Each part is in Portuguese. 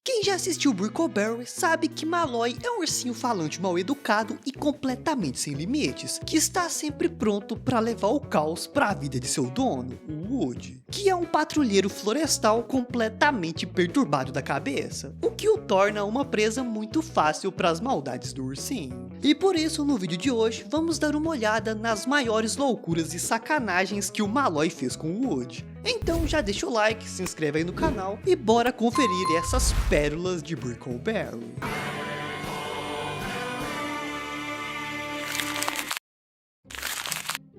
Quem já assistiu Brickleberry sabe que Malloy é um ursinho falante mal educado e completamente sem limites, que está sempre pronto para levar o caos para a vida de seu dono, o Woody, que é um patrulheiro florestal completamente perturbado da cabeça, o que o torna uma presa muito fácil para as maldades do ursinho. E por isso, no vídeo de hoje, vamos dar uma olhada nas maiores loucuras e sacanagens que o Malloy fez com o Woody. Então já deixa o like, se inscreve aí no canal e bora conferir essas pérolas de Brickleberry.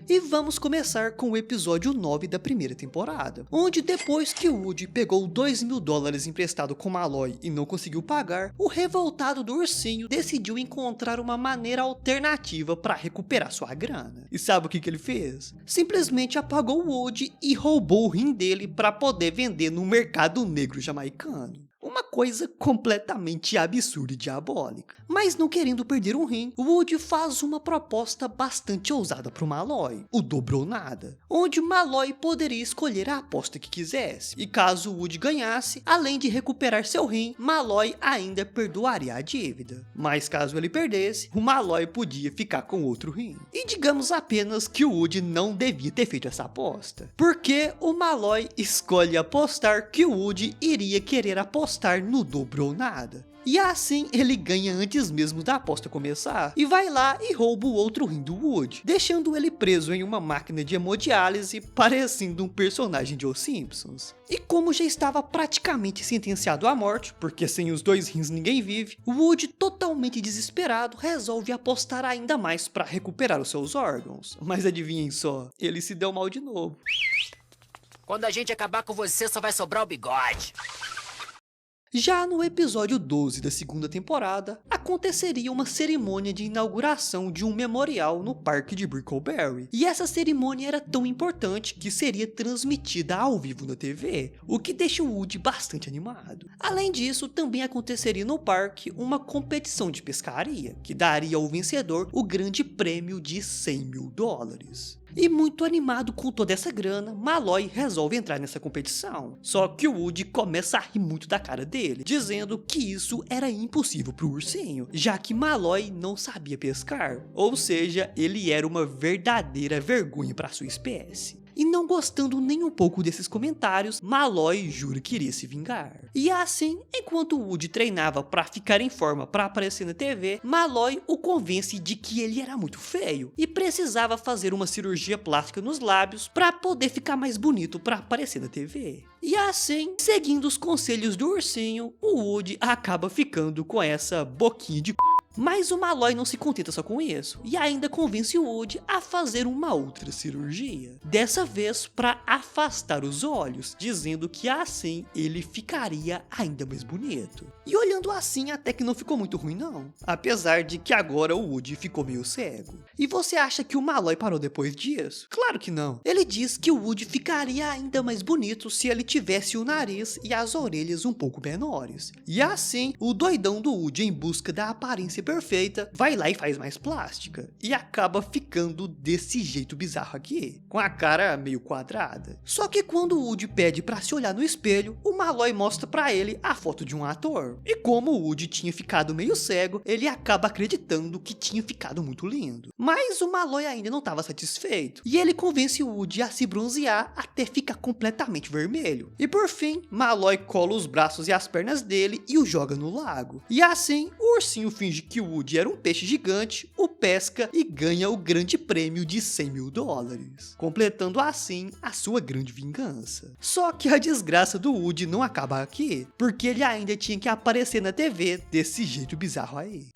E vamos começar com o episódio 9 da primeira temporada, onde depois que o Woody pegou $2.000 emprestado com Malloy e não conseguiu pagar, o revoltado do ursinho decidiu encontrar uma maneira alternativa para recuperar sua grana. E sabe o que ele fez? Simplesmente apagou o Woody e roubou o rim dele para poder vender no mercado negro jamaicano. Uma coisa completamente absurda e diabólica. Mas não querendo perder um rim, Woody faz uma proposta bastante ousada para o Malloy, o dobro ou nada, onde Malloy poderia escolher a aposta que quisesse, e caso Woody ganhasse, além de recuperar seu rim, Malloy ainda perdoaria a dívida. Mas caso ele perdesse, o Malloy podia ficar com outro rim. E digamos apenas que o Woody não devia ter feito essa aposta, porque o Malloy escolhe apostar que o Woody iria querer apostar no dobro ou nada. E assim ele ganha antes mesmo da aposta começar e vai lá e rouba o outro rim do Woody, deixando ele preso em uma máquina de hemodiálise parecendo um personagem de Os Simpsons. E como já estava praticamente sentenciado à morte, porque sem os dois rins ninguém vive, o Woody, totalmente desesperado, resolve apostar ainda mais para recuperar os seus órgãos. Mas adivinhem só, ele se deu mal de novo. Quando a gente acabar com você, só vai sobrar o bigode. Já no episódio 12 da segunda temporada, aconteceria uma cerimônia de inauguração de um memorial no parque de Brickleberry. E essa cerimônia era tão importante que seria transmitida ao vivo na TV, o que deixa o Woody bastante animado. Além disso, também aconteceria no parque uma competição de pescaria, que daria ao vencedor o grande prêmio de $100.000. E muito animado com toda essa grana, Malloy resolve entrar nessa competição. Só que o Woody começa a rir muito da cara dele, dizendo que isso era impossível para o ursinho, já que Malloy não sabia pescar, ou seja, ele era uma verdadeira vergonha para sua espécie. E não gostando nem um pouco desses comentários, Malloy jura que iria se vingar. E assim, enquanto Woody treinava para ficar em forma para aparecer na TV, Malloy o convence de que ele era muito feio e precisava fazer uma cirurgia plástica nos lábios para poder ficar mais bonito para aparecer na TV. E assim, seguindo os conselhos do ursinho, o Woody acaba ficando com essa boquinha de c***. Mas o Malloy não se contenta só com isso, e ainda convence o Woody a fazer uma outra cirurgia. Dessa vez para afastar os olhos, dizendo que assim ele ficaria ainda mais bonito. E olhando assim até que não ficou muito ruim não, apesar de que agora o Woody ficou meio cego. E você acha que o Malloy parou depois disso? Claro que não. Ele diz que o Woody ficaria ainda mais bonito se ele tivesse o nariz e as orelhas um pouco menores. E assim, o doidão do Woody, em busca da aparência perfeita, vai lá e faz mais plástica, e acaba ficando desse jeito bizarro aqui, com a cara meio quadrada. Só que quando o Woody pede pra se olhar no espelho, o Malloy mostra pra ele a foto de um ator, e como o Woody tinha ficado meio cego, ele acaba acreditando que tinha ficado muito lindo. Mas o Malloy ainda não estava satisfeito, e ele convence o Woody a se bronzear até ficar completamente vermelho. E por fim, Malloy cola os braços e as pernas dele e o joga no lago. E assim, o ursinho finge que o Woody era um peixe gigante, o pesca e ganha o grande prêmio de $100.000, completando assim a sua grande vingança. Só que a desgraça do Woody não acaba aqui, porque ele ainda tinha que aparecer na TV desse jeito bizarro aí.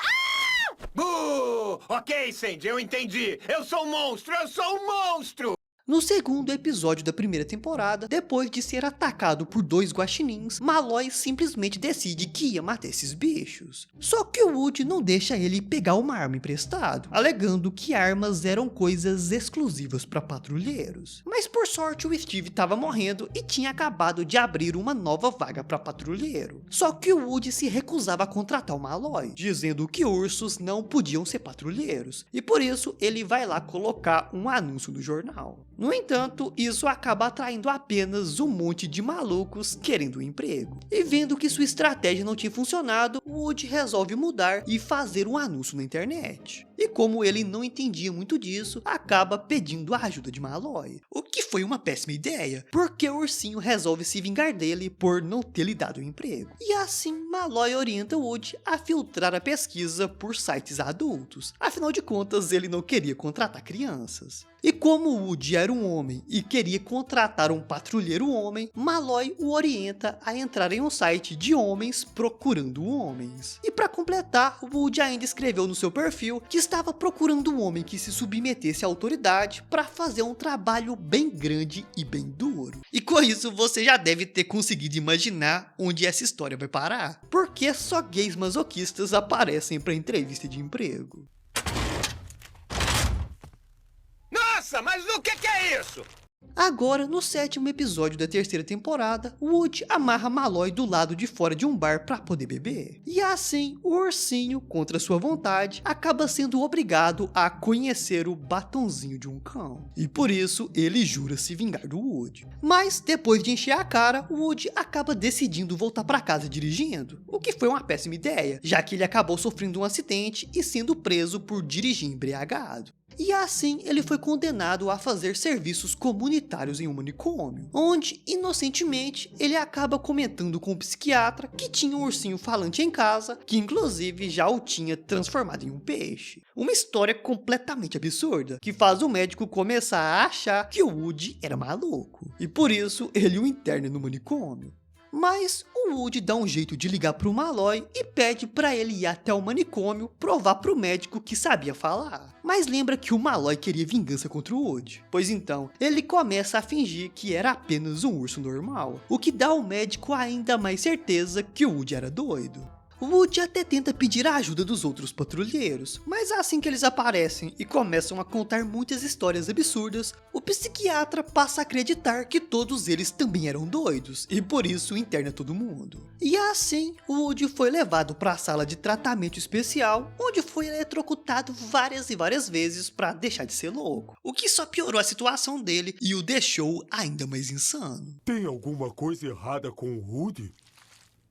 Ok, Sandy, eu entendi. Eu sou um monstro, eu sou um monstro! No segundo episódio da primeira temporada, depois de ser atacado por 2 guaxinins, Malloy simplesmente decide que ia matar esses bichos. Só que o Woody não deixa ele pegar uma arma emprestado, alegando que armas eram coisas exclusivas para patrulheiros. Mas por sorte o Steve estava morrendo e tinha acabado de abrir uma nova vaga para patrulheiro. Só que o Woody se recusava a contratar o Malloy, dizendo que ursos não podiam ser patrulheiros, e por isso ele vai lá colocar um anúncio no jornal. No entanto, isso acaba atraindo apenas um monte de malucos querendo um emprego. E vendo que sua estratégia não tinha funcionado, Woody resolve mudar e fazer um anúncio na internet. E como ele não entendia muito disso, acaba pedindo a ajuda de Malloy. O que foi uma péssima ideia, porque o ursinho resolve se vingar dele por não ter lhe dado um emprego. E assim, Malloy orienta Woody a filtrar a pesquisa por sites adultos. Afinal de contas, ele não queria contratar crianças. E como Woody era um homem e queria contratar um patrulheiro homem, Malloy o orienta a entrar em um site de homens procurando homens. E para completar, Woody ainda escreveu no seu perfil que estava procurando um homem que se submetesse à autoridade para fazer um trabalho bem grande e bem duro. E com isso você já deve ter conseguido imaginar onde essa história vai parar. Porque só gays masoquistas aparecem para entrevista de emprego. Nossa, mas o que é isso? Agora, no 7º episódio da 3ª temporada, Woody amarra Malloy do lado de fora de um bar para poder beber. E assim, o ursinho, contra sua vontade, acaba sendo obrigado a conhecer o batonzinho de um cão. E por isso, ele jura se vingar do Woody. Mas, depois de encher a cara, o Woody acaba decidindo voltar para casa dirigindo, o que foi uma péssima ideia, já que ele acabou sofrendo um acidente e sendo preso por dirigir embriagado. E assim ele foi condenado a fazer serviços comunitários em um manicômio, onde, inocentemente, ele acaba comentando com o psiquiatra que tinha um ursinho falante em casa, que inclusive já o tinha transformado em um peixe. Uma história completamente absurda, que faz o médico começar a achar que o Woody era maluco, e por isso ele o interna no manicômio. Mas o Woody dá um jeito de ligar pro Malloy e pede para ele ir até o manicômio provar pro médico que sabia falar. Mas lembra que o Malloy queria vingança contra o Woody. Pois então, ele começa a fingir que era apenas um urso normal, o que dá ao médico ainda mais certeza que o Woody era doido. Woody até tenta pedir a ajuda dos outros patrulheiros, mas assim que eles aparecem e começam a contar muitas histórias absurdas, o psiquiatra passa a acreditar que todos eles também eram doidos e por isso interna todo mundo. E assim, Woody foi levado para a sala de tratamento especial, onde foi eletrocutado várias e várias vezes para deixar de ser louco, o que só piorou a situação dele e o deixou ainda mais insano. Tem alguma coisa errada com o Woody?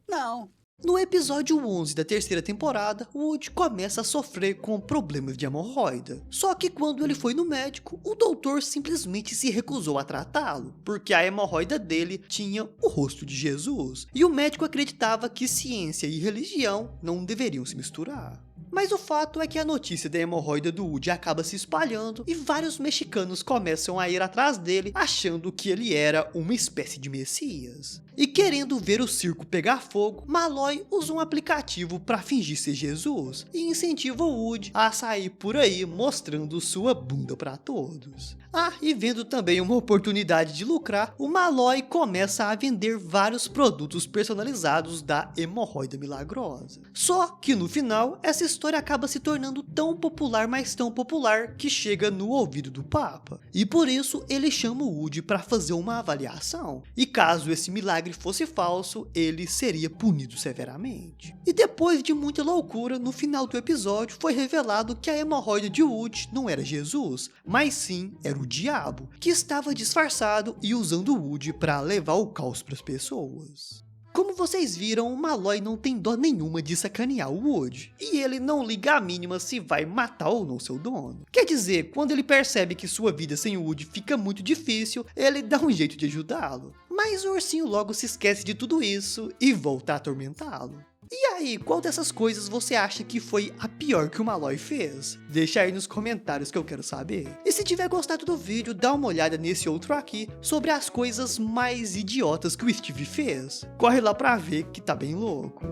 Não. No episódio 11 da 3ª temporada, Woody começa a sofrer com problemas de hemorroida. Só que quando ele foi no médico, o doutor simplesmente se recusou a tratá-lo, porque a hemorroida dele tinha o rosto de Jesus, e o médico acreditava que ciência e religião não deveriam se misturar. Mas o fato é que a notícia da hemorroida do Woody acaba se espalhando e vários mexicanos começam a ir atrás dele achando que ele era uma espécie de messias. E querendo ver o circo pegar fogo, Malloy usa um aplicativo para fingir ser Jesus e incentiva o Woody a sair por aí mostrando sua bunda para todos. Ah, e vendo também uma oportunidade de lucrar, o Malloy começa a vender vários produtos personalizados da hemorroida milagrosa. Só que no final, essa história acaba se tornando tão popular, mas tão popular, que chega no ouvido do Papa. E por isso ele chama o Woody para fazer uma avaliação. E caso esse milagre fosse falso, ele seria punido severamente. E depois de muita loucura, no final do episódio foi revelado que a hemorroida de Woody não era Jesus, mas sim era o diabo, que estava disfarçado e usando o Woody para levar o caos para as pessoas. Como vocês viram, o Malloy não tem dó nenhuma de sacanear o Woody, e ele não liga a mínima se vai matar ou não seu dono. Quer dizer, quando ele percebe que sua vida sem o Woody fica muito difícil, ele dá um jeito de ajudá-lo. Mas o ursinho logo se esquece de tudo isso e volta a atormentá-lo. E aí, qual dessas coisas você acha que foi a pior que o Malloy fez? Deixa aí nos comentários que eu quero saber. E se tiver gostado do vídeo, dá uma olhada nesse outro aqui sobre as coisas mais idiotas que o Steve fez. Corre lá pra ver que tá bem louco.